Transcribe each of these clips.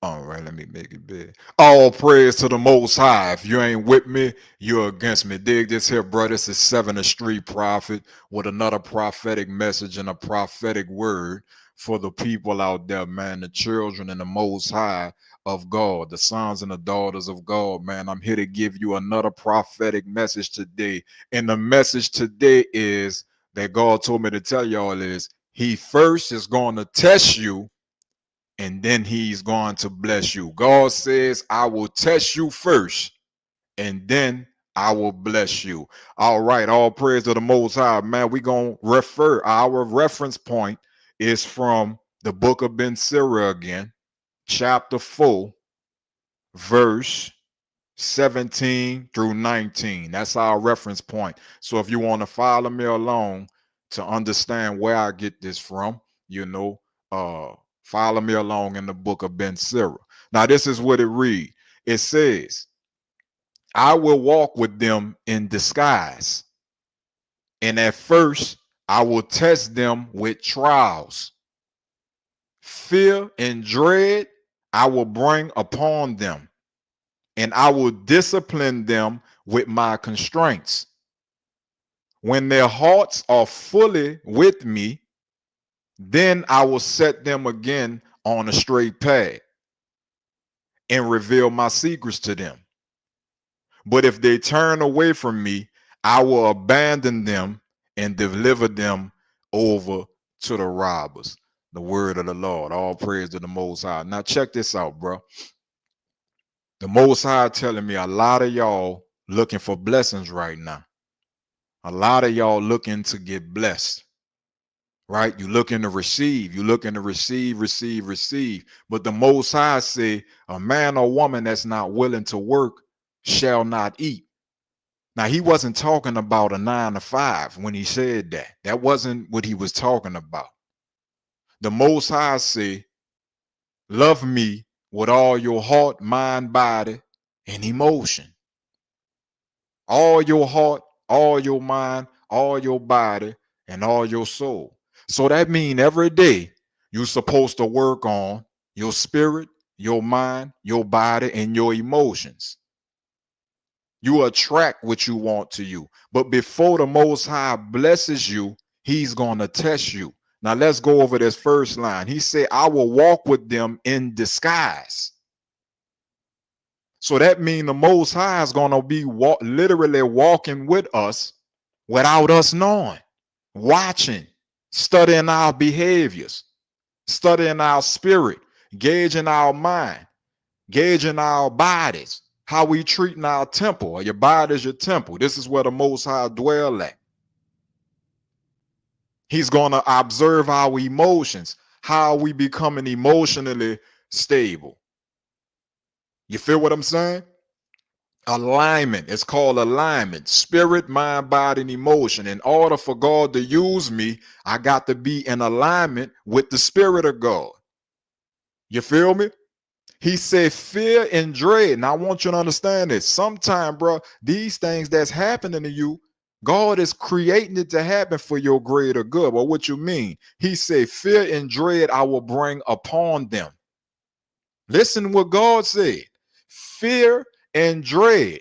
All right, let me make it big. All praise to the Most High. If you ain't with me, you're against me. Dig this here, brother. This is Seven the Street Prophet with another prophetic message and a prophetic word for the people out there, man. The children and the Most High of God, the sons and the daughters of God, man. I'm here to give you another prophetic message today. And the message today is that God told me to tell y'all is He first is going to test you and then he's going to bless you. God says, I will test you first, and then I will bless you. All right, all praise to the Most High. Man, we're going to refer, our reference point is from the book of SIRA again, chapter 4, verse 17 through 19. That's our reference point. So if you want to follow me along to understand where I get this from, you know, follow me along in the book of SIRA. Now, this is what it reads. It says, I will walk with them in disguise, and at first I will test them with trials. Fear and dread I will bring upon them, and I will discipline them with my constraints. When their hearts are fully with me, then I will set them again on a straight path and reveal my secrets to them. But if they turn away from me, I will abandon them and deliver them over to the robbers. The word of the Lord. All praise to the Most High. Now check this out, bro. The Most High telling me a lot of y'all looking for blessings right now. A lot of y'all looking to get blessed, right? You looking to receive. You looking to receive. But the Most High say, a man or woman that's not willing to work shall not eat. Now, he wasn't talking about a 9 to 5 when he said that. That wasn't what he was talking about. The Most High say, love me with all your heart, mind, body, and emotion. All your heart, all your mind, all your body, and all your soul. So that means every day you're supposed to work on your spirit, your mind, your body, and your emotions. You attract what you want to you. But before the Most High blesses you, he's going to test you. Now let's go over this first line. He said, I will walk with them in disguise. So that means the Most High is going to be literally walking with us without us knowing, watching, studying our behaviors, studying our spirit, gauging our mind, gauging our bodies, how we treating our temple. Or your body is your temple. This is where the Most High dwell at. He's going to observe our emotions, how we becoming emotionally stable. You feel what I'm saying? Alignment. It's called alignment. Spirit, mind, body, and emotion. In order for God to use me, I got to be in alignment with the Spirit of God. You feel me? He said fear and dread. Now I want you to understand this. Sometime, bro, these things that's happening to you, God is creating it to happen for your greater good. Well, what you mean? He said fear and dread I will bring upon them. Listen what God said. Fear and dread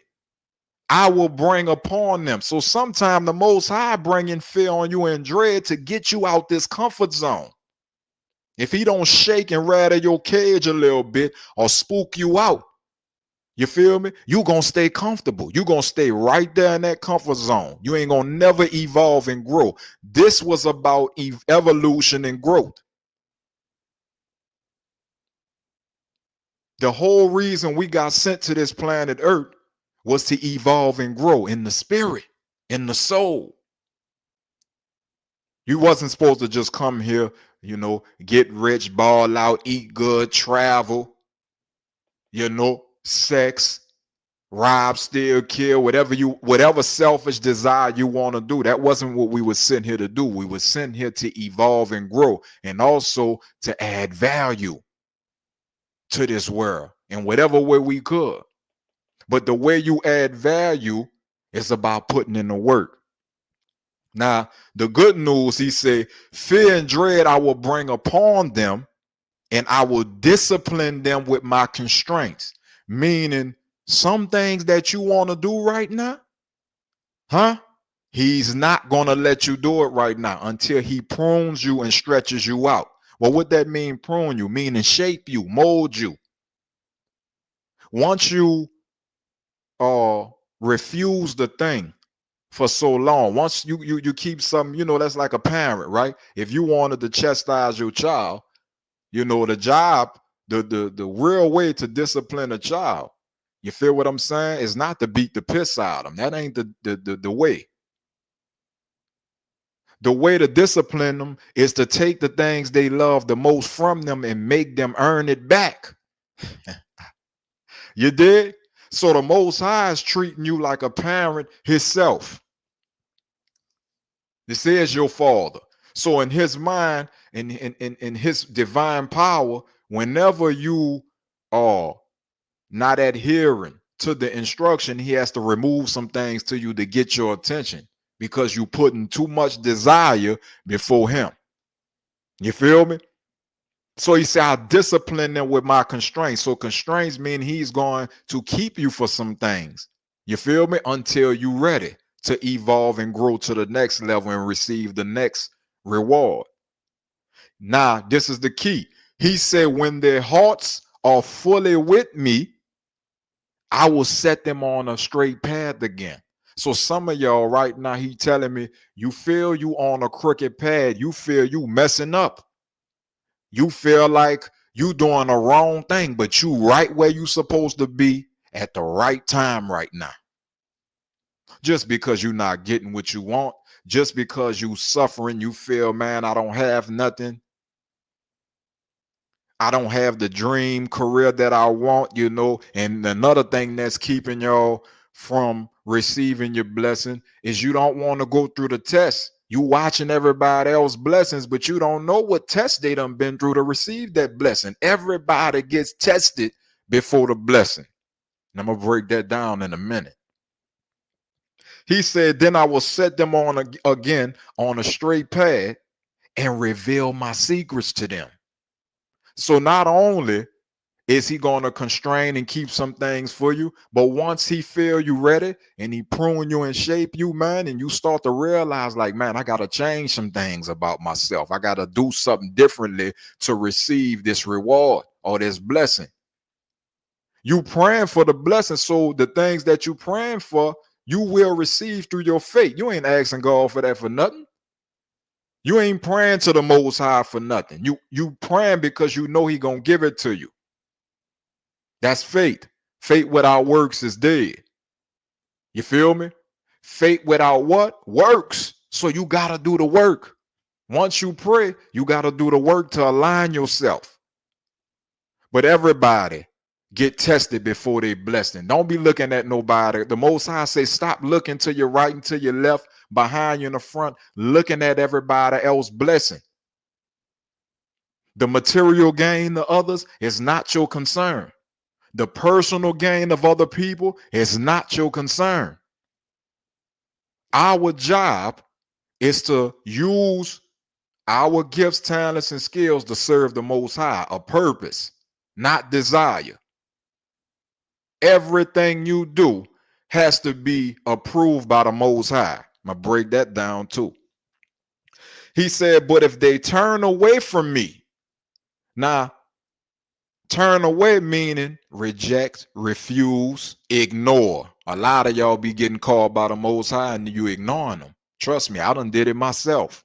I will bring upon them. So sometime the Most High bringing fear on you and dread to get you out this comfort zone. If he don't shake and rattle your cage a little bit or spook you out, you feel me? You gonna stay comfortable. You gonna stay right there in that comfort zone. You ain't gonna never evolve and grow. This was about evolution and growth. The whole reason we got sent to this planet Earth was to evolve and grow in the spirit, in the soul. You wasn't supposed to just come here, you know, get rich, ball out, eat good, travel, you know, sex, rob, steal, kill, whatever selfish desire you want to do. That wasn't what we were sent here to do. We were sent here to evolve and grow, and also to add value to this world in whatever way we could. But the way you add value is about putting in the work. Now, the good news, he said, fear and dread I will bring upon them, and I will discipline them with my constraints. Meaning, some things that you want to do right now, huh? He's not going to let you do it right now until he prunes you and stretches you out. Well, what that mean, prune you? Meaning shape you, mold you. Once you refuse the thing for so long, once you keep something, that's like a parent, right? If you wanted to chastise your child, the job, the real way to discipline a child, you feel what I'm saying, is not to beat the piss out of them. That ain't the way. The way to discipline them is to take the things they love the most from them and make them earn it back. You did? So the Most High is treating you like a parent himself. This is your father. So in his mind, in his divine power, whenever you are not adhering to the instruction, he has to remove some things to you to get your attention because you putting too much desire before him. You feel me? So he said, I'll discipline them with my constraints. So constraints mean he's going to keep you for some things. You feel me? Until you ready to evolve and grow to the next level and receive the next reward. Now, this is the key. He said, when their hearts are fully with me, I will set them on a straight path again. So some of y'all right now, he telling me, you feel you on a crooked path. You feel you messing up. You feel like you doing the wrong thing, but you right where you supposed to be at the right time right now. Just because you're not getting what you want, just because you suffering, you feel, man, I don't have nothing. I don't have the dream career that I want, And another thing that's keeping y'all from receiving your blessing is you don't want to go through the test. You watching everybody else blessings, but you don't know what test they done been through to receive that blessing. Everybody gets tested before the blessing. And I'm gonna break that down in a minute. He said, then I will set them on again on a straight path and reveal my secrets to them. So not only is he going to constrain and keep some things for you, but once he feel you ready and he prune you and shape you, man, and you start to realize like, man, I got to change some things about myself. I got to do something differently to receive this reward or this blessing. You praying for the blessing, so the things that you praying for, you will receive through your faith. You ain't asking God for that for nothing. You ain't praying to the Most High for nothing. You praying because you know he gonna give it to you. That's faith. Faith without works is dead. You feel me? Faith without what? Works. So you gotta do the work. Once you pray, you gotta do the work to align yourself. But everybody get tested before they blessing. Don't be looking at nobody. The Most High say, stop looking to your right and to your left, behind you in the front, looking at everybody else blessing. The material gain of others is not your concern. The personal gain of other people is not your concern. Our job is to use our gifts, talents, and skills to serve the Most High, a purpose, not desire. Everything you do has to be approved by the Most High. I'm going to break that down too. He said, but if they turn away from me, now, turn away meaning reject, refuse, ignore. A lot of y'all be getting called by the Most High and you ignoring them. Trust me, I done did it myself.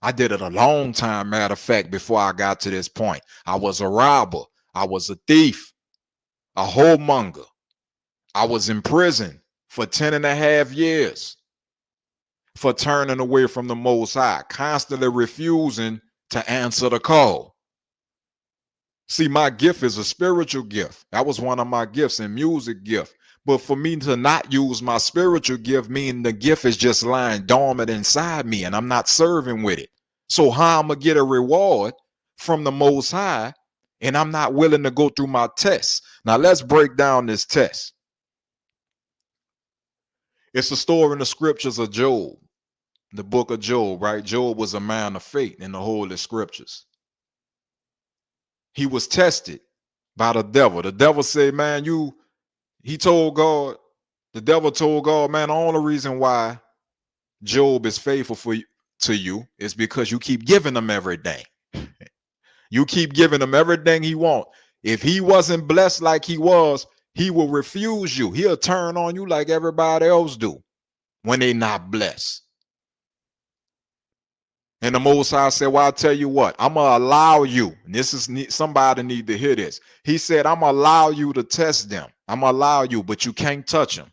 I did it a long time, matter of fact, before I got to this point. I was a robber. I was a thief, a whoremonger. I was in prison for 10 and a half years for turning away from the Most High, constantly refusing to answer the call. See, my gift is a spiritual gift. That was one of my gifts, and music gift. But for me to not use my spiritual gift, meaning the gift is just lying dormant inside me and I'm not serving with it. So how I'm going to get a reward from the Most High and I'm not willing to go through my tests? Now let's break down this test. It's a story in the scriptures of Job, the book of Job, right? Job was a man of faith in the holy scriptures. He was tested by the devil. The devil said, man, he told God, the devil told God, man, the only reason why Job is faithful to you is because you keep giving him everything. You keep giving him everything he wants. If he wasn't blessed like he was, he will refuse you. He'll turn on you like everybody else do when they not blessed. And the Most High said, well, I'll tell you what, I'm going to allow you. And this is somebody need to hear this. He said, I'm going to allow you to test them. I'm going to allow you, but you can't touch them.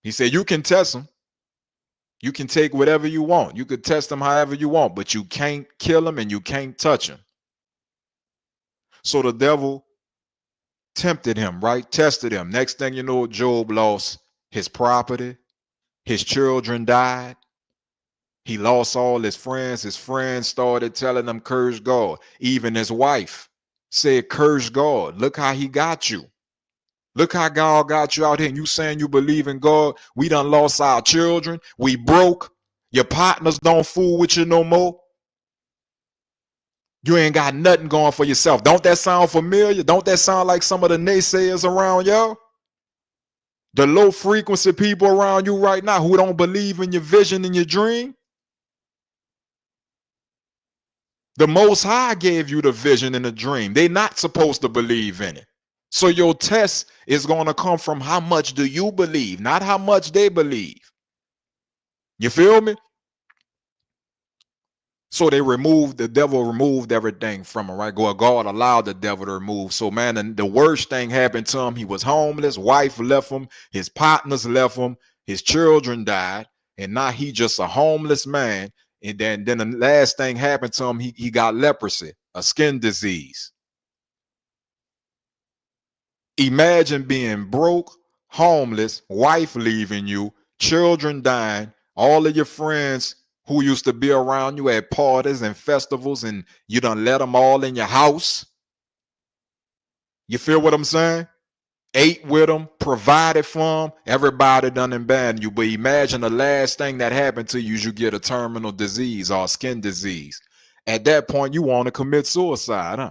He said, you can test them. You can take whatever you want. You could test them however you want, but you can't kill them and you can't touch them. So the devil tempted him, right? Tested him. Next thing you know, Job lost his property. His children died. He lost all his friends. His friends started telling him, curse God. Even his wife said, curse God. Look how he got you. Look how God got you out here. And you saying you believe in God. We done lost our children. We broke. Your partners don't fool with you no more. You ain't got nothing going for yourself. Don't that sound familiar? Don't that sound like some of the naysayers around y'all? The low frequency people around you right now who don't believe in your vision and your dream? The Most High gave you the vision and the dream. They're not supposed to believe in it. So your test is going to come from how much do you believe, not how much they believe. You feel me? So the devil removed everything from him, right? God allowed the devil to remove. So, man, and the worst thing happened to him. He was homeless. Wife left him. His partners left him. His children died. And now he just a homeless man. And then the last thing happened to him, he got leprosy, a skin disease. Imagine being broke, homeless, wife leaving you, children dying, all of your friends who used to be around you at parties and festivals, and you done let them all in your house. You feel what I'm saying? Ate with them, provided for them, everybody done abandoned you. But imagine the last thing that happened to you is you get a terminal disease or a skin disease. At that point, you want to commit suicide, huh?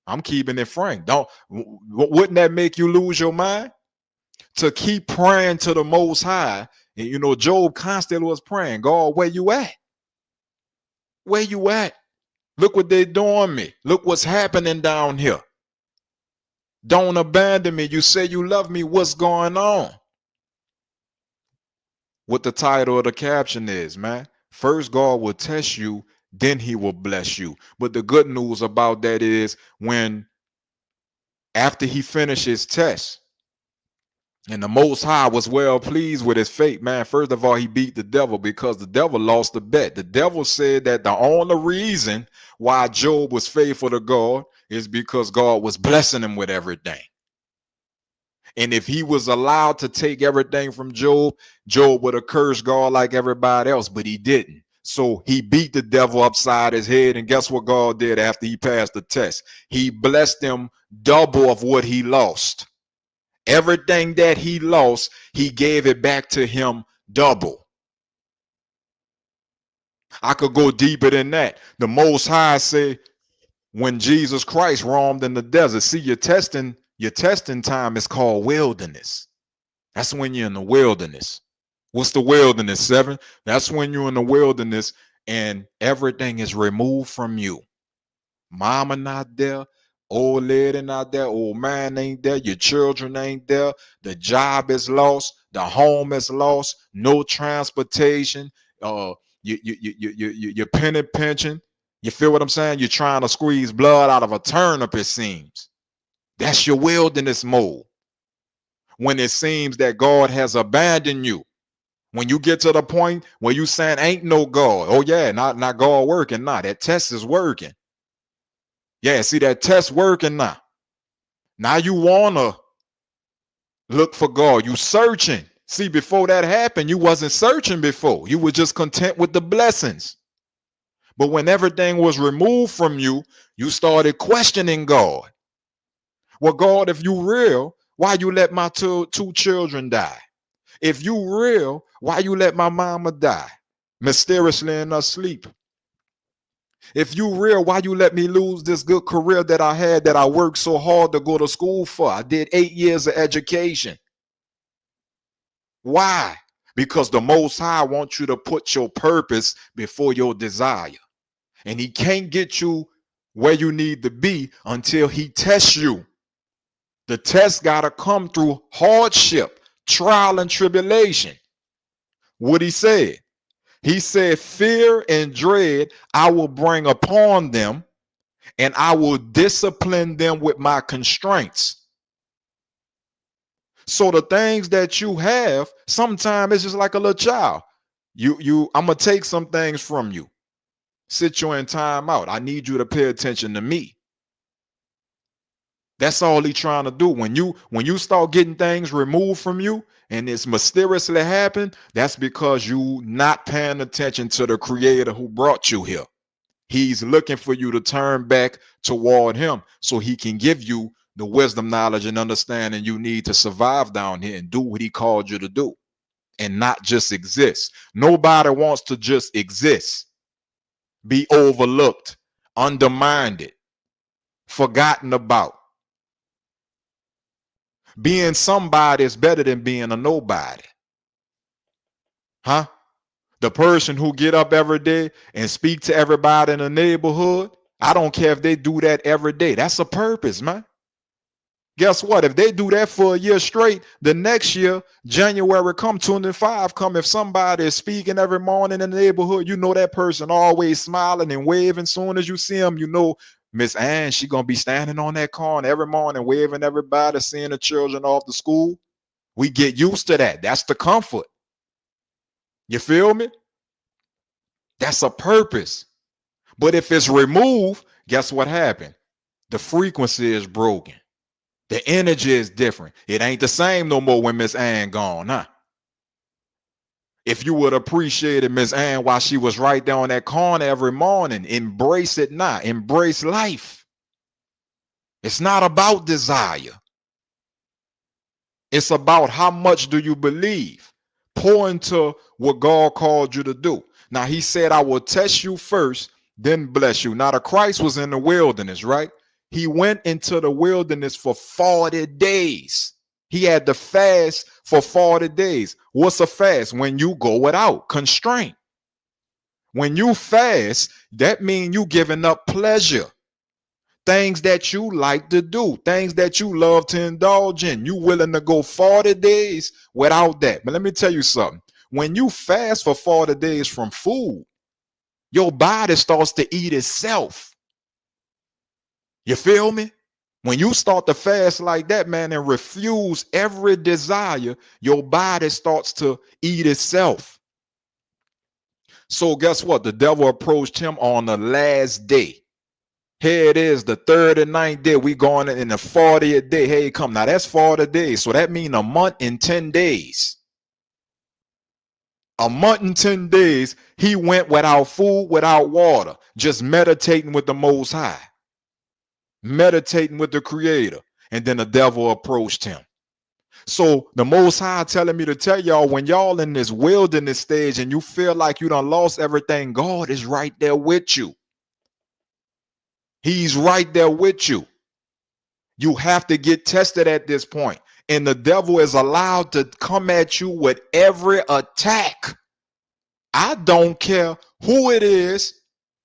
I'm keeping it frank. Wouldn't that make you lose your mind? To keep praying to the Most High. And you know, Job constantly was praying, God, where you at? Where you at? Look what they're doing me. Look what's happening down here. Don't abandon me. You say you love me. What's going on? What the title of the caption is, man. First, God will test you, then he will bless you. But the good news about that is when after he finished his test, and the Most High was well pleased with his fate, man. First of all, he beat the devil because the devil lost the bet. The devil said that the only reason why Job was faithful to God is because God was blessing him with everything. And if he was allowed to take everything from Job, Job would have cursed God like everybody else, but he didn't. So he beat the devil upside his head. And guess what God did after he passed the test? He blessed him double of what he lost. Everything that he lost, he gave it back to him double. I could go deeper than that. The Most High said, when Jesus Christ roamed in the desert, see, your testing time is called wilderness. That's when you're in the wilderness. What's the wilderness, 7? That's when you're in the wilderness and everything is removed from you. Mama not there. Old lady not there. Old man ain't there. Your children ain't there. The job is lost. The home is lost. No transportation. Your penny pension. You feel what I'm saying? You're trying to squeeze blood out of a turnip, it seems. That's your wilderness mode. When it seems that God has abandoned you. When you get to the point where you saying ain't no God. Oh yeah, not God working. Nah, that test is working. Yeah, see that test working now. Now you want to look for God. You searching. See, before that happened, you wasn't searching before. You were just content with the blessings. But when everything was removed from you, you started questioning God. Well, God, if you real, why you let my two children die? If you real, why you let my mama die mysteriously in her sleep? If you real, why you let me lose this good career that I had, that I worked so hard to go to school for? I did 8 years of education. Why? Because the Most High wants you to put your purpose before your desire. And he can't get you where you need to be until he tests you. The test got to come through hardship, trial, and tribulation. What he said? He said, fear and dread I will bring upon them, and I will discipline them with my constraints. So the things that you have, sometimes it's just like a little child. I'm gonna take some things from you, sit you in time out. I need you to pay attention to me. That's all he's trying to do. When you start getting things removed from you and it's mysteriously happen, that's because you not paying attention to the creator who brought you here. He's looking for you to turn back toward him so he can give you the wisdom, knowledge, and understanding you need to survive down here and do what he called you to do and not just exist. Nobody wants to just exist, be overlooked, undermined, forgotten about. Being somebody is better than being a nobody. Huh? The person who get up every day and speak to everybody in the neighborhood, I don't care if they do that every day. That's a purpose, man. Guess what? If they do that for a year straight, the next year, January come 25 come, if somebody is speaking every morning in the neighborhood, you know that person always smiling and waving. Soon as you see them, you know Miss Ann, she gonna be standing on that corner every morning, waving everybody, seeing the children off to school. We get used to that. That's the comfort. You feel me? That's a purpose. But if it's removed, guess what happened? The frequency is broken. The energy is different. It ain't the same no more when Miss Ann gone, huh? If you would appreciate Miss Ann while she was right there on that corner every morning, embrace it now. Embrace life. It's not about desire. It's about how much do you believe. Pour into what God called you to do. Now, he said, I will test you first, then bless you. Now, the Christ was in the wilderness, right? He went into the wilderness for 40 days. He had to fast for 40 days. What's a fast? When you go without constraint. When you fast, that means you giving up pleasure. Things that you like to do, things that you love to indulge in. You willing to go 40 days without that. But let me tell you something. When you fast for 40 days from food, your body starts to eat itself. You feel me? When you start to fast like that, man, and refuse every desire, your body starts to eat itself. So guess what? The devil approached him on the last day. Here it is, the 39th day. We going in the 40th day. Here you come. Now that's 40 days. So that means a month and 10 days. A month and 10 days, he went without food, without water, just meditating with the Most High, meditating with the Creator. And then the devil approached him. So the Most High telling me to tell y'all, when y'all in this wilderness stage and you feel like you done lost everything, God is right there with you. He's right there with you. You have to get tested at this point. And the devil is allowed to come at you with every attack. I don't care who it is.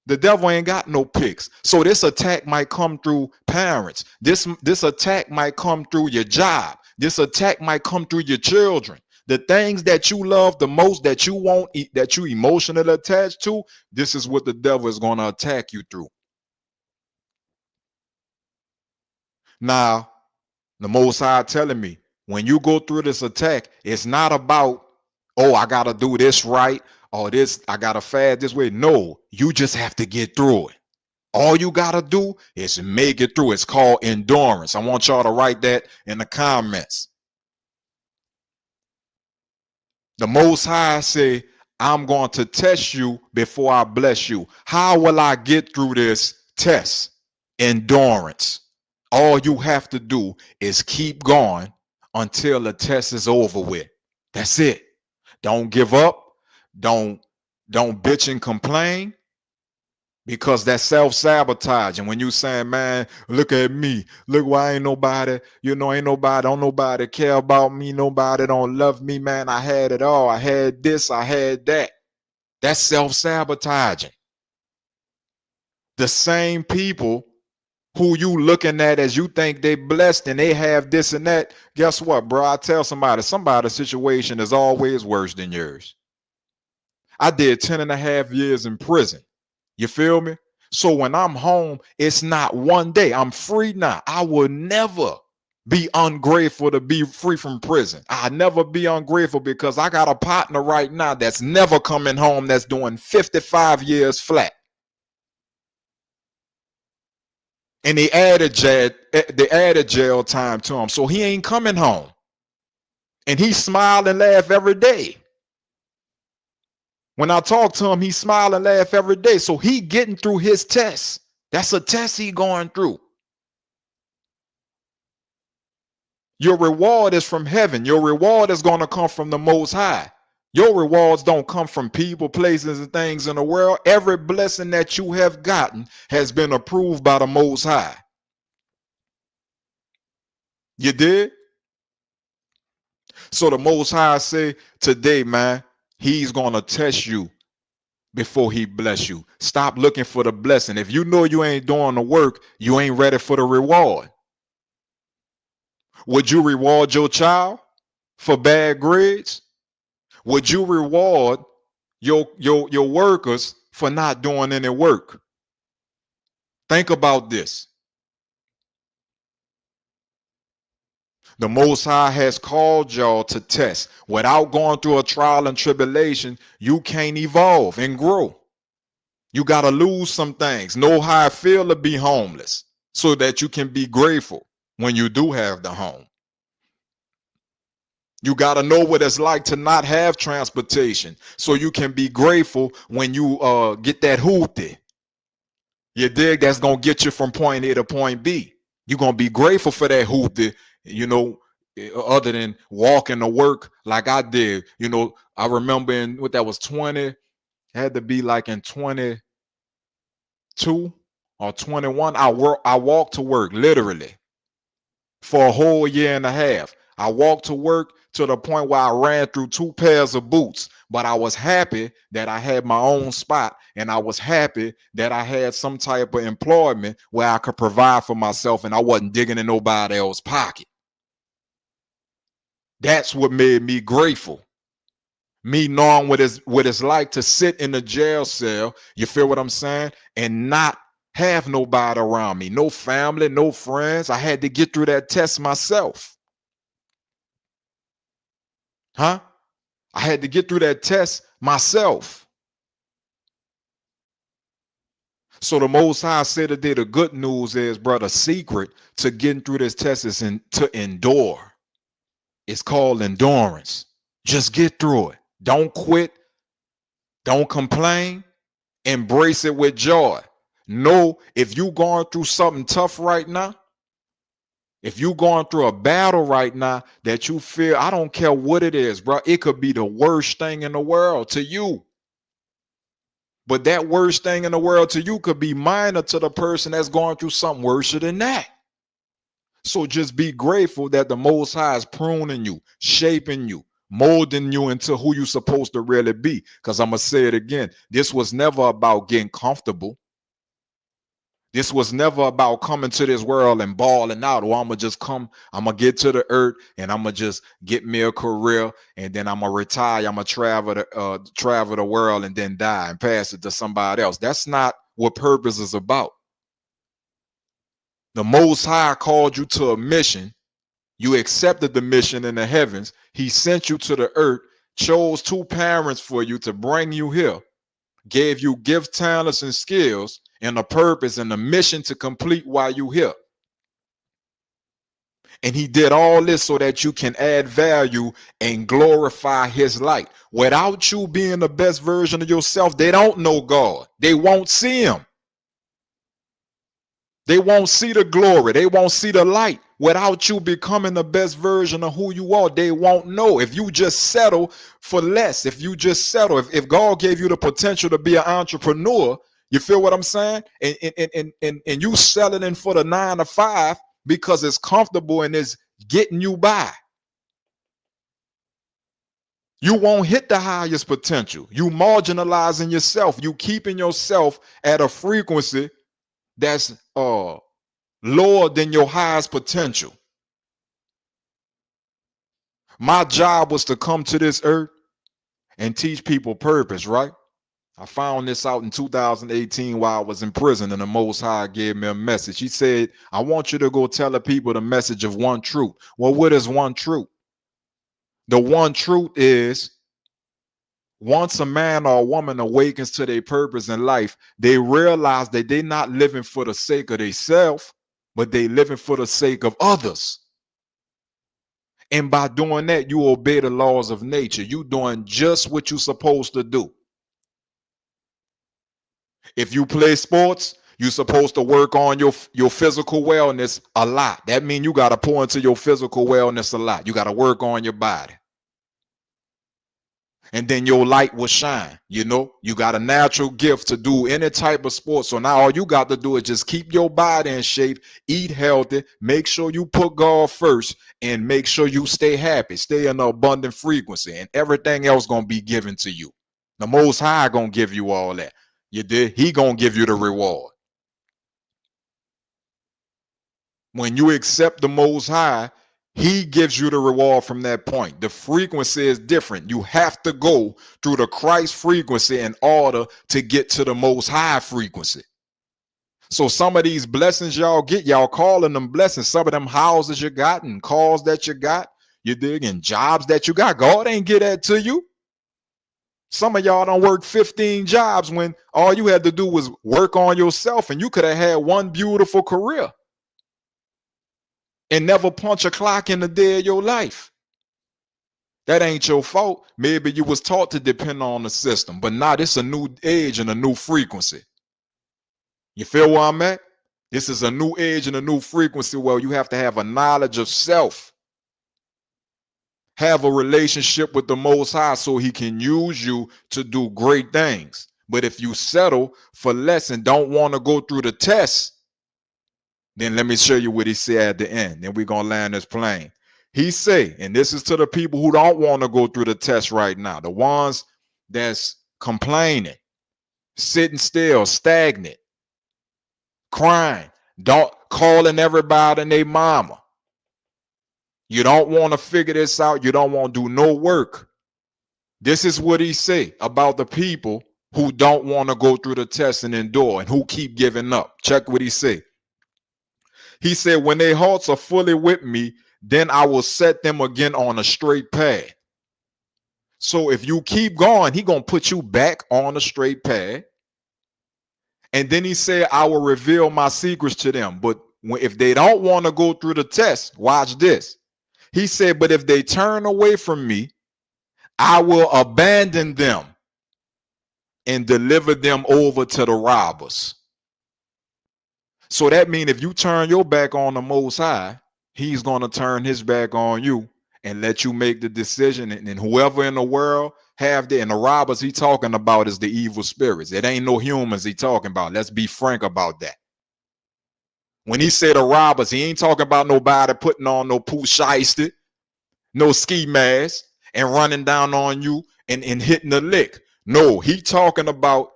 The devil ain't got no picks. So this attack might come through parents. This attack might come through your job. This attack might come through your children. The things that you love the most, that you won't eat, that you emotionally attached to, this is what the devil is going to attack you through. Now, the Most High telling me, when you go through this attack, it's not about, oh, I got to do this right, or this, I got to fast this way. No, you just have to get through it. All you got to do is make it through. It's called endurance. I want y'all to write that in the comments. The Most High say, I'm going to test you before I bless you. How will I get through this test? Endurance. All you have to do is keep going until the test is over with. That's it. Don't give up. Don't bitch and complain. because that's self-sabotage. And when you saying, man, look at me, look why ain't nobody, ain't nobody, don't nobody care about me, nobody don't love me, man, I had it all, I had this, I had that. That's self-sabotaging. The same people who you looking at as you think they blessed and they have this and that, guess what, bro? I tell somebody's situation is always worse than yours. I did 10 and a half years in prison. You feel me? So when I'm home, it's not one day. I'm free now. I will never be ungrateful to be free from prison. I never be ungrateful because I got a partner right now that's never coming home that's doing 55 years flat. And they added jail time to him. So he ain't coming home. And he smile and laugh every day. When I talk to him, he smile and laugh every day. So he getting through his test. That's a test he going through. Your reward is from heaven. Your reward is going to come from the Most High. Your rewards don't come from people, places, and things in the world. Every blessing that you have gotten has been approved by the Most High. You did? So the Most High say today, man, he's going to test you before he bless you. Stop looking for the blessing. If you know you ain't doing the work, you ain't ready for the reward. Would you reward your child for bad grades? Would you reward your workers for not doing any work? Think about this. The Most High has called y'all to test. Without going through a trial and tribulation, you can't evolve and grow. You got to lose some things. Know how it feel to be homeless so that you can be grateful when you do have the home. You got to know what it's like to not have transportation so you can be grateful when you get that hoopty. You dig? That's going to get you from point A to point B. You're going to be grateful for that hoopty, other than walking to work like I did. I remember in what that was 20, had to be like in 22 or 21. I walked to work literally for a whole year and a half. I walked to work to the point where I ran through 2 pairs of boots, but I was happy that I had my own spot, and I was happy that I had some type of employment where I could provide for myself and I wasn't digging in nobody else's pocket. That's what made me grateful. Me knowing what it's like to sit in a jail cell, you feel what I'm saying, and not have nobody around me, no family, no friends. I had to get through that test myself. I had to get through that test myself. So the Most High said today, the good news is, brother, secret to getting through this test is to endure. It's called endurance. Just get through it. Don't quit. Don't complain. Embrace it with joy. Know if you're going through something tough right now, if you're going through a battle right now that you feel, I don't care what it is, bro. It could be the worst thing in the world to you. But that worst thing in the world to you could be minor to the person that's going through something worse than that. So just be grateful that the Most High is pruning you, shaping you, molding you into who you're supposed to really be. Because I'm going to say it again. This was never about getting comfortable. This was never about coming to this world and balling out. Or I'm going to get to the earth and I'm going to just get me a career and then I'm going to retire. I'm going to travel the world and then die and pass it to somebody else. That's not what purpose is about. The Most High called you to a mission. You accepted the mission in the heavens. He sent you to the earth, chose 2 parents for you to bring you here, gave you gifts, talents, and skills, and a purpose and a mission to complete while you here. And he did all this so that you can add value and glorify his light. Without you being the best version of yourself, they don't know God. They won't see him. They won't see the glory. They won't see the light. Without you becoming the best version of who you are, they won't know. If you just settle for less, if you just settle, if God gave you the potential to be an entrepreneur, You feel what I'm saying? And you settling for the 9 to 5 because it's comfortable and it's getting you by. You won't hit the highest potential. You marginalizing yourself. You keeping yourself at a frequency that's lower than your highest potential. My job was to come to this earth and teach people purpose, right? I found this out in 2018 while I was in prison, and the Most High gave me a message. He said, I want you to go tell the people the message of one truth. Well, what is one truth? The one truth is, once a man or a woman awakens to their purpose in life, they realize that they're not living for the sake of themselves, but they living for the sake of others. And by doing that, you obey the laws of nature. You doing just what you're supposed to do. If you play sports, you're supposed to work on your physical wellness a lot. That means you got to pour into your physical wellness a lot. You got to work on your body. And then your light will shine. You know, you got a natural gift to do any type of sport. So now all you got to do is just keep your body in shape, eat healthy, make sure you put God first, and make sure you stay happy, stay in an abundant frequency, and everything else going to be given to you. The Most High going to give you all that. You did. He going to give you the reward. When you accept the Most High, he gives you the reward from that point. The frequency is different. You have to go through the Christ frequency in order to get to the Most High frequency. So some of these blessings y'all get, y'all calling them blessings. Some of them houses you got and cars that you got, you dig, and jobs that you got. God ain't get that to you. Some of y'all don't work 15 jobs when all you had to do was work on yourself, and you could have had one beautiful career and never punch a clock in the day of your life. That ain't your fault. Maybe you was taught to depend on the system, but now this is a new age and a new frequency. You feel where I'm at? This is a new age and a new frequency where you have to have a knowledge of self, have a relationship with the Most High so he can use you to do great things. But if you settle for less and don't want to go through the test, then let me show you what he said at the end. Then we're going to land this plane. He say, and this is to the people who don't want to go through the test right now, the ones that's complaining, sitting still, stagnant, crying, don't calling everybody and their mama. You don't want to figure this out. You don't want to do no work. This is what he say about the people who don't want to go through the test and endure and who keep giving up. Check what he say. He said, when their hearts are fully with me, then I will set them again on a straight path. So if you keep going, he going to put you back on a straight path. And then he said, I will reveal my secrets to them. But if they don't want to go through the test, watch this. He said, but if they turn away from me, I will abandon them and deliver them over to the robbers. So that means if you turn your back on the Most High, he's going to turn his back on you and let you make the decision. And whoever in the world have the, and the robbers he talking about is the evil spirits. It ain't no humans he talking about. Let's be frank about that. When he said the robbers, he ain't talking about nobody putting on no poo shiesty, no ski mask and running down on you and hitting the lick. No, he talking about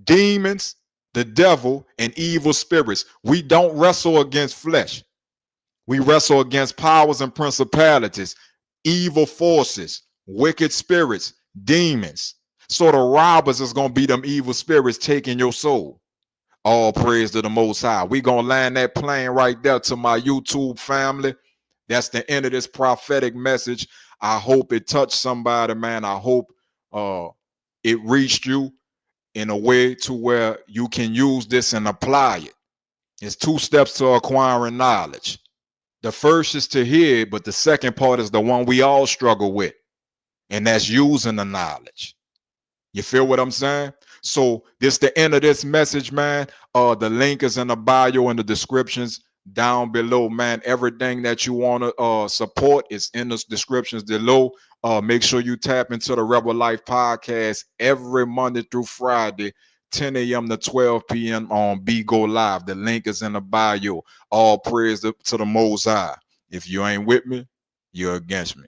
demons, the devil, and evil spirits. We don't wrestle against flesh. We wrestle against powers and principalities, evil forces, wicked spirits, demons. So the robbers is going to be them evil spirits taking your soul. All praise to the Most High. We going to land that plane right there to my YouTube family. That's the end of this prophetic message. I hope it touched somebody, man. I hope it reached you in a way to where you can use this and apply it. It's 2 steps to acquiring knowledge. The first is to hear, but the second part is the one we all struggle with, and that's using the knowledge. You feel what I'm saying? So this the end of this message, man. The link is in the bio and the descriptions down below, man. Everything that you want to support is in the descriptions below. Make sure you tap into the Rebel Life podcast every Monday through Friday, 10 a.m. to 12 p.m. on Be Go Live. The link is in the bio. All praise to the Most High. If you ain't with me, you're against me.